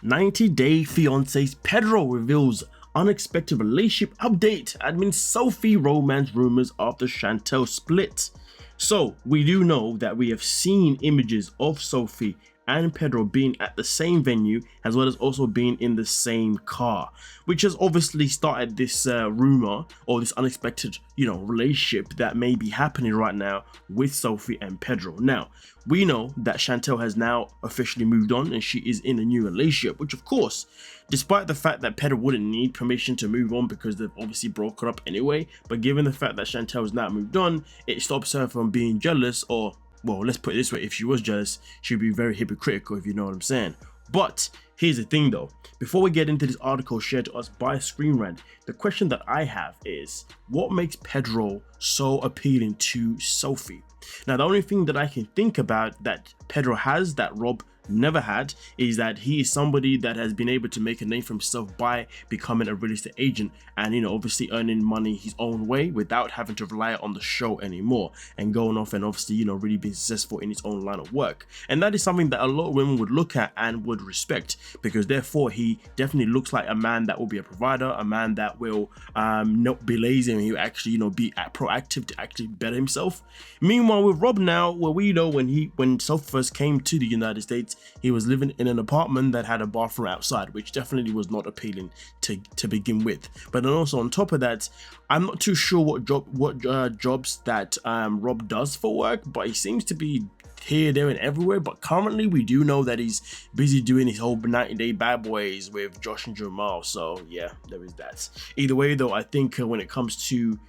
90-day fiancé's Pedro reveals unexpected relationship update. Admin Sophie romance rumors after Chantel split. So we do know that we have seen images of Sophie and Pedro being at the same venue, as well as also being in the same car, which has obviously started this rumor or this unexpected, relationship that may be happening right now with Sophie and Pedro. Now, we know that Chantel has now officially moved on and she is in a new relationship, which of course, despite the fact that Pedro wouldn't need permission to move on because they've obviously broken up anyway, but given the fact that Chantel has now moved on, it stops her from being jealous, or well, let's put it this way, if she was jealous, she'd be very hypocritical, if you know what I'm saying. But here's the thing though, before we get into this article shared to us by Screen Rant, the question that I have is, what makes Pedro so appealing to Sophie? Now, the only thing that I can think about that Pedro has that Rob never had is that he is somebody that has been able to make a name for himself by becoming a real estate agent and obviously earning money his own way without having to rely on the show anymore, and going off and obviously really being successful in his own line of work. And that is something that a lot of women would look at and would respect, because therefore he definitely looks like a man that will be a provider, a man that will not be lazy, and he'll actually be proactive to actually better himself. Meanwhile with Rob now, well, we know when Sophie first came to the United States, he was living in an apartment that had a bathroom outside, which definitely was not appealing to begin with. But then also on top of that, I'm not too sure what jobs that Rob does for work, but he seems to be here, there, and everywhere. But currently we do know that he's busy doing his whole 90-day bad boys with Josh and Jamal. So yeah, there is that. Either way though, I think when it comes to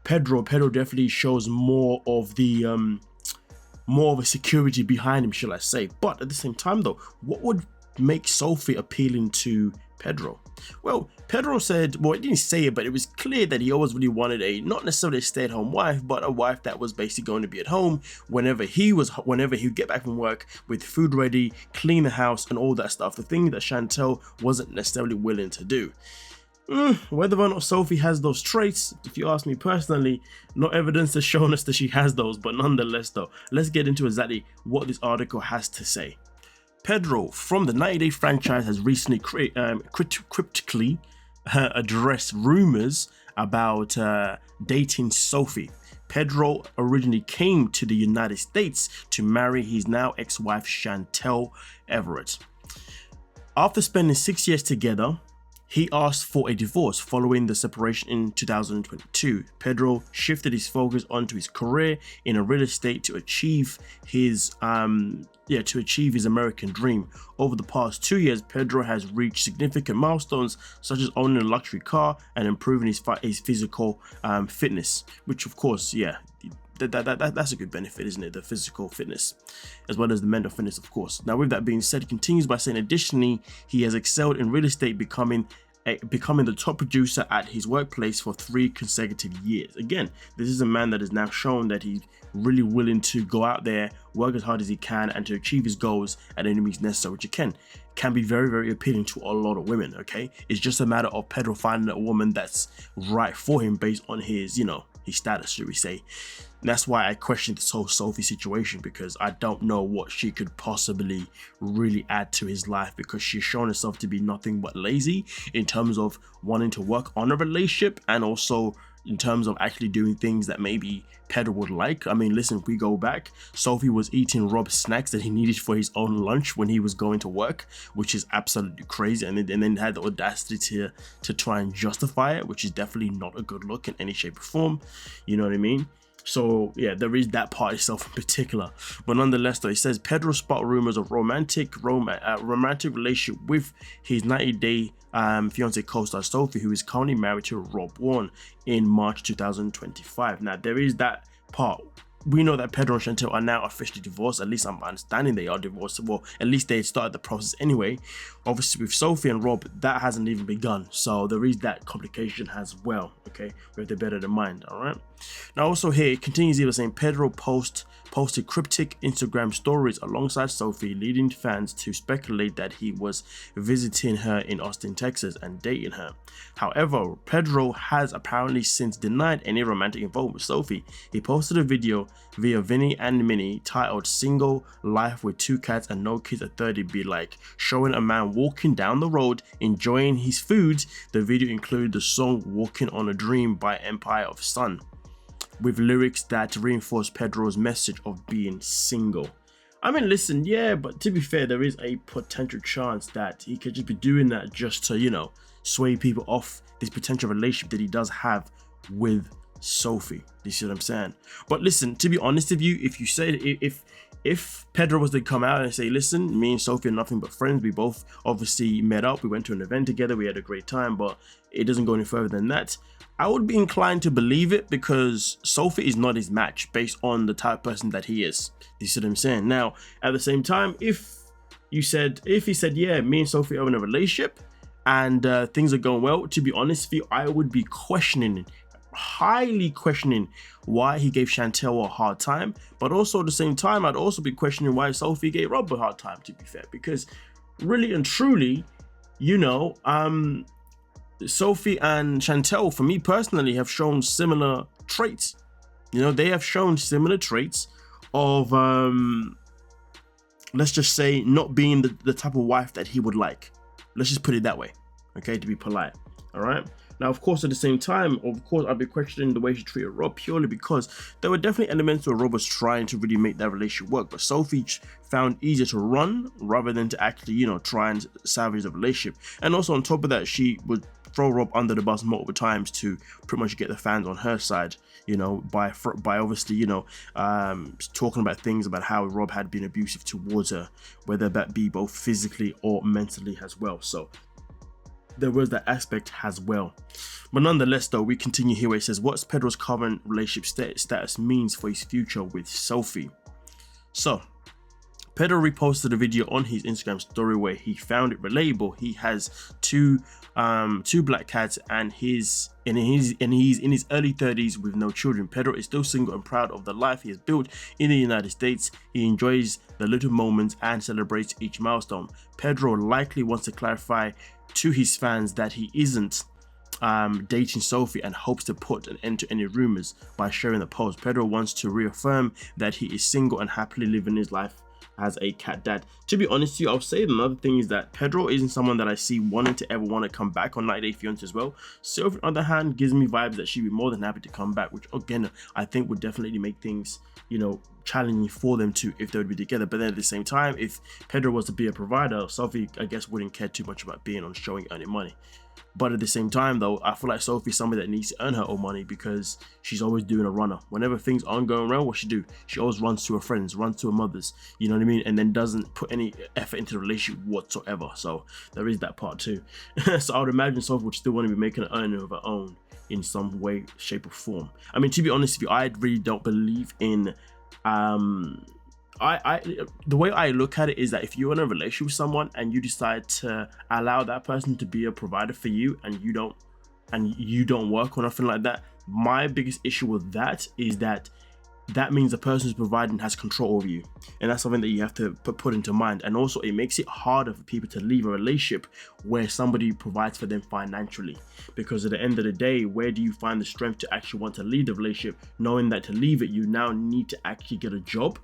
Pedro definitely shows more of a security behind him, shall I say. But at the same time though, what would make Sophie appealing to Pedro? Well, Pedro said, well, he didn't say it, but it was clear that he always really wanted not necessarily a stay-at-home wife, but a wife that was basically going to be at home whenever he'd get back from work with food ready, clean the house and all that stuff, the thing that Chantel wasn't necessarily willing to do. Whether or not Sophie has those traits, if you ask me personally, no evidence has shown us that she has those, but nonetheless though, let's get into exactly what this article has to say. Pedro from the 90-day franchise has recently cryptically addressed rumors about dating Sophie. Pedro originally came to the United States to marry his now ex-wife Chantel Everett. After spending 6 years together, he asked for a divorce following the separation in 2022. Pedro shifted his focus onto his career in real estate to achieve his American dream. Over the past 2 years, Pedro has reached significant milestones such as owning a luxury car and improving his physical fitness, which of course, yeah, that's a good benefit, isn't it? The physical fitness as well as the mental fitness, of course. Now with that being said, he continues by saying additionally he has excelled in real estate, becoming the top producer at his workplace for 3 consecutive years. Again, this is a man that has now shown that he's really willing to go out there, work as hard as he can, and to achieve his goals at any means necessary, which can be very, very appealing to a lot of women. Okay, it's just a matter of Pedro finding a woman that's right for him based on his his status, should we say. And that's why I question this whole Sophie situation, because I don't know what she could possibly really add to his life, because she's shown herself to be nothing but lazy in terms of wanting to work on a relationship and also in terms of actually doing things that maybe Pedro would like. I mean, listen, if we go back, Sophie was eating Rob's snacks that he needed for his own lunch when he was going to work, which is absolutely crazy, and then had the audacity to try and justify it, which is definitely not a good look in any shape or form, you know what I mean? So yeah, there is that part itself in particular. But nonetheless though, it says Pedro sparked rumors of romantic relationship with his 90-day fiancé co-star Sophie, who is currently married to Rob Warren, in March 2025. Now there is that part. We know that Pedro and Chantel are now officially divorced. At least I'm understanding they are divorced. Well, at least they started the process anyway. Obviously with Sophie and Rob, that hasn't even begun. So there is that complication as well, okay? We have to bear that in mind, all right? Now also here, it continues either saying Pedro posted cryptic Instagram stories alongside Sophie, leading fans to speculate that he was visiting her in Austin, Texas and dating her. However, Pedro has apparently since denied any romantic involvement with Sophie. He posted a video via Vinny and Minnie titled "Single Life with 2 Cats and No Kids at 30 Be Like," showing a man walking down the road enjoying his food. The video included the song "Walking on a Dream" by Empire of Sun, with lyrics that reinforce Pedro's message of being single. I mean, listen, yeah, but to be fair, there is a potential chance that he could just be doing that just to, you know, sway people off this potential relationship that he does have with Sophie. You see what I'm saying? But listen, to be honest with you, if you say if Pedro was to come out and say, listen, me and Sophie are nothing but friends, we both obviously met up, we went to an event together, we had a great time, but it doesn't go any further than that, I would be inclined to believe it, because Sophie is not his match based on the type of person that he is. You see what I'm saying? Now, at the same time, if he said, yeah, me and Sophie are in a relationship and things are going well, to be honest with you, I would be highly questioning why he gave Chantel a hard time, but also at the same time, I'd also be questioning why Sophie gave Rob a hard time, to be fair, because really and truly, you know, Sophie and Chantel, for me personally, have shown similar traits. You know, they have shown similar traits of, let's just say, not being the type of wife that he would like. Let's just put it that way, okay, to be polite, all right? Now, of course, at the same time, of course, I'd be questioning the way she treated Rob, purely because there were definitely elements where Rob was trying to really make that relationship work, but Sophie found easier to run rather than to actually, you know, try and salvage the relationship. And also on top of that, she would throw Rob under the bus multiple times to pretty much get the fans on her side, you know, by obviously, you know, talking about things about how Rob had been abusive towards her, whether that be both physically or mentally as well. So there was that aspect as well. But nonetheless, though, we continue here where it says, what's Pedro's current relationship status means for his future with Sophie. So Pedro reposted a video on his Instagram story where he found it relatable. He has two black cats and he's in his early 30s with no children. Pedro is still single and proud of the life he has built in the United States. He enjoys the little moments and celebrates each milestone. Pedro likely wants to clarify to his fans that he isn't dating Sophie and hopes to put an end to any rumors by sharing the post. Pedro wants to reaffirm that he is single and happily living his life as a cat dad. To be honest with you, I'll say another thing is that Pedro isn't someone that I see wanting to ever want to come back on 90 Day Fiancé as well. Sophie, on the other hand, gives me vibes that she'd be more than happy to come back, which again, I think would definitely make things, you know, challenging for them to, if they would be together. But then at the same time, if Pedro was to be a provider, Sophie, I guess, wouldn't care too much about being on showing earning money. But at the same time, though, I feel like Sophie's somebody that needs to earn her own money because she's always doing a runner. Whenever things aren't going well, what she do? She always runs to her friends, runs to her mothers, you know what I mean? And then doesn't put any effort into the relationship whatsoever. So there is that part too. So I would imagine Sophie would still want to be making an earning of her own in some way, shape or form. I mean, to be honest with you, I really don't believe in the way I look at it is that if you're in a relationship with someone and you decide to allow that person to be a provider for you and you don't work or nothing like that, my biggest issue with that is that means the person who's providing has control over you, and that's something that you have to put into mind. And also it makes it harder for people to leave a relationship where somebody provides for them financially, because at the end of the day, where do you find the strength to actually want to leave the relationship, knowing that to leave it you now need to actually get a job,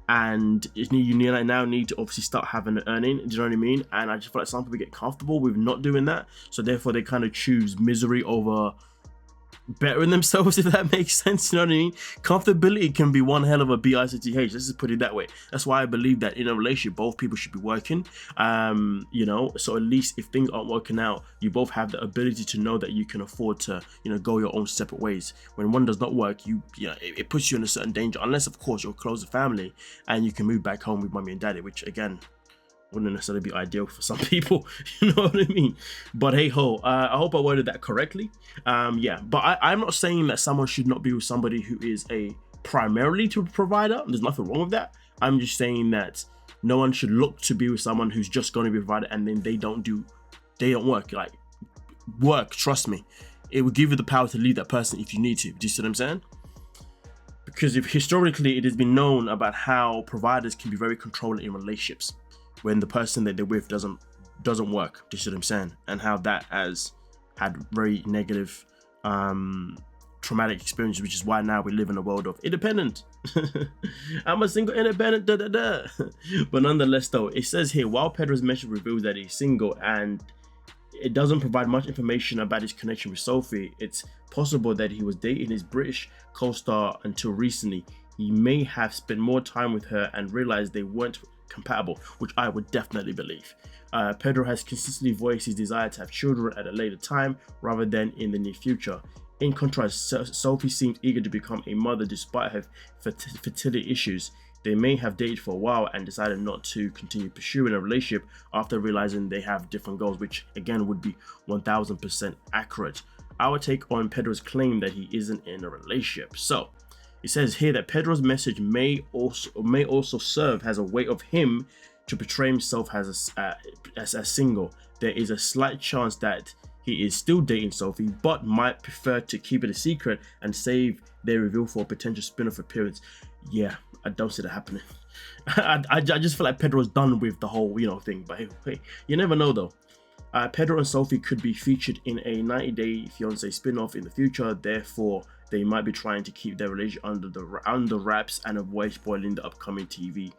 and you now need to obviously start having an earning. Do you know what I mean? And I just feel like some people get comfortable with not doing that, so therefore they kind of choose misery over bettering themselves, if that makes sense. You know what I mean? Comfortability can be one hell of a bitch. Let's just put it that way. That's why I believe that in a relationship both people should be working, you know, so at least if things aren't working out, you both have the ability to know that you can afford to, you know, go your own separate ways. When one does not work, you know, it puts you in a certain danger, unless of course you're close to family and you can move back home with mommy and daddy, which again wouldn't necessarily be ideal for some people, you know what I mean? But hey ho, I hope I worded that correctly. Yeah, but I'm not saying that someone should not be with somebody who is a primarily to provider. There's nothing wrong with that. I'm just saying that no one should look to be with someone who's just going to be a provider and then they don't work. Like, work, trust me, it will give you the power to leave that person if you need to. Do you see what I'm saying? Because if historically it has been known about how providers can be very controlling in relationships when the person that they're with doesn't work. Do you see what I'm saying? And how that has had very negative traumatic experiences, which is why now we live in a world of independent. I'm a single independent, da da da. But nonetheless, though, it says here, while Pedro's message reveals that he's single and it doesn't provide much information about his connection with Sophie, it's possible that he was dating his British co-star until recently. He may have spent more time with her and realized they weren't compatible, which I would definitely believe. Pedro has consistently voiced his desire to have children at a later time rather than in the near future. In contrast, Sophie seems eager to become a mother despite her fertility issues. They may have dated for a while and decided not to continue pursuing a relationship after realizing they have different goals, which again would be 1000% accurate. Our take on Pedro's claim that he isn't in a relationship. So it says here that Pedro's message may also serve as a way of him to portray himself as a single. There is a slight chance that he is still dating Sophie, but might prefer to keep it a secret and save their reveal for a potential spin-off appearance. Yeah, I don't see that happening. I just feel like Pedro's done with the whole, thing. But hey, you never know though. Pedro and Sophie could be featured in a 90-Day Fiancé spin-off in the future. Therefore, they might be trying to keep their relationship under wraps and avoid spoiling the upcoming TV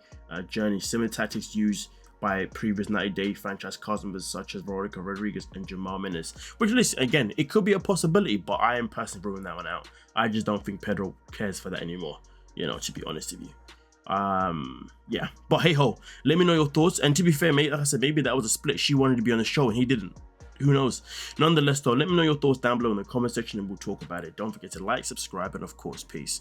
journey. Similar tactics used by previous 90-Day franchise cast members such as Veronica Rodriguez and Jamal Menes. Which, listen, again, it could be a possibility, but I am personally ruling that one out. I just don't think Pedro cares for that anymore, to be honest with you. Yeah, but hey ho, let me know your thoughts. And to be fair, mate, like I said, maybe that was a split. She wanted to be on the show and he didn't. Who knows? Nonetheless, though, let me know your thoughts down below in the comment section and we'll talk about it. Don't forget to like, subscribe, and of course, peace.